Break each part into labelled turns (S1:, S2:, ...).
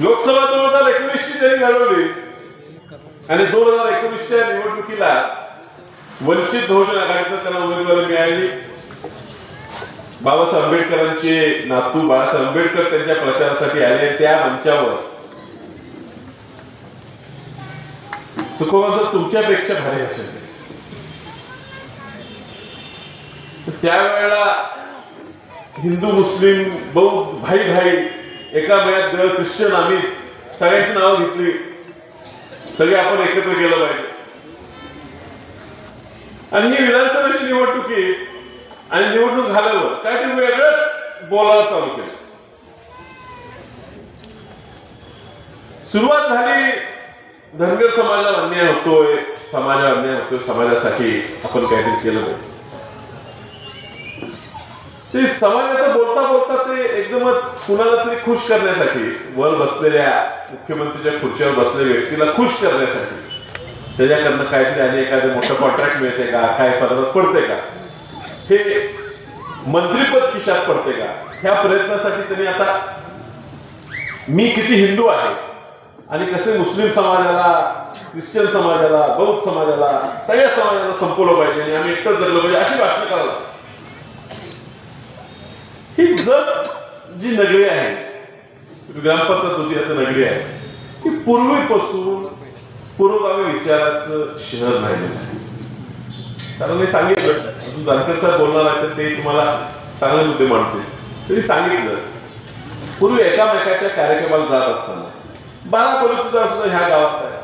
S1: लोकसभा 2019 ची त्यांनी घडवली आणि 2019च्या निवडणुकीला वंचित बहुजन आघाडीचं त्यांना उमेदवारी मिळाली। बाबासाहेब आंबेडकरांचे नातू बाळासाहेब आंबेडकर त्यांच्या प्रचारासाठी आले। त्या मंचावर सुखोबाचं तुमच्यापेक्षा भारी भाषण आहे। त्यावेळेला हिंदू मुस्लिम बौद्ध भाई भाई एका मयात गळ ख्रिश्चन आम्हीच सगळ्यांची नावं घेतली, सगळे आपण एकत्र गेलं पाहिजे। आणि ही विधानसभेची निवडणूक आणि निवडणूक झाल्यावर काय ते वेगळंच बोलायला चालू केलं। सुरुवात झाली, धनगर समाजाला अन्याय होतोय, समाजाला अन्याय होतोय, समाजासाठी आपण काहीतरी केलं पाहिजे। ते समाजाचं बोलता बोलता ते एकदमच कुणाला तरी खुश करण्यासाठी, वर बसलेल्या मुख्यमंत्रीच्या खुर्चीवर बसलेल्या व्यक्तीला खुश करण्यासाठी त्याच्याकडनं काहीतरी आणि एखादं मोठं कॉन्ट्रॅक्ट मिळते का, काय पदार्थ पडते का, हे मंत्रीपद खिशात पडते का, ह्या प्रयत्नासाठी त्यांनी आता मी किती हिंदू आहे आणि कसे मुस्लिम समाजाला, ख्रिश्चन समाजाला, बौद्ध समाजाला, सगळ्या समाजाला संपवलं पाहिजे आणि आम्ही एकटंच जगलं पाहिजे अशी भाषण करायला। ही जग जी नगरी आहे, ग्रामपंचायत होती आता नगरी आहे, ही पूर्वीपासून पुरोगामी विचाराचं शहर राहिलेलं आहे। सरांनी सांगितलं, अजून जानकर साहेब बोलणार आहे तर ते तुम्हाला चांगले मुद्दे मांडतील। तरी सांगितलं, पूर्वी एकामेकाच्या कार्यक्रमाला जात असताना 12 परिस्थिती सुद्धा ह्या गावात आहे,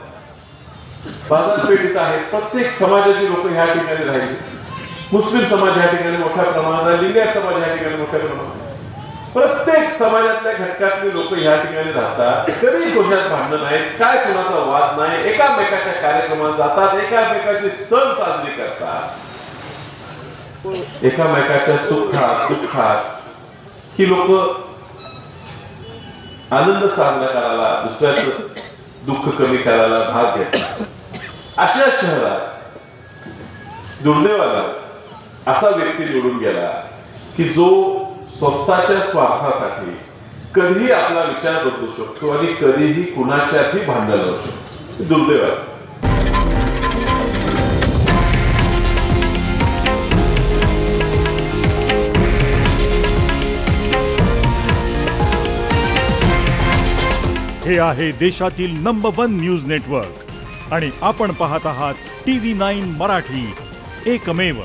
S1: बाजारपेठेत आहे, प्रत्येक समाजाची लोक ह्या ठिकाणी राहिली। मुस्लिम समाज ह्या ठिकाणी मोठ्या प्रमाणात आहे, लिंगायत समाज ह्या ठिकाणी मोठ्या प्रमाणात आहे, प्रत्येक समाजातल्या घटकातली लोक ह्या ठिकाणी राहतात। कधी कोणात भांडण नाही, काय कोणाचा वाद नाही, एकामेकाच्या कार्यक्रमात जातात, एकामेकाचे सण साजरे करतात, एकामेकाच्या सुखात दुःखात ही लोक आनंद साजरा करायला, दुसऱ्याचं दुःख कमी करायला भाग घेतात। अशा शहरात दुर्दैवाला असा व्यक्ती निवडून गेला की जो स्वतःच्या स्वार्थासाठी कधीही आपला विचार बदलू शकतो आणि कधीही कुणाच्याही भांडण लावू शकतो। दुर्दैव आहे।
S2: हे आहे देशातील नंबर 1 न्यूज नेटवर्क आणि आपण पाहत आहात TV9 मराठी, एकमेव।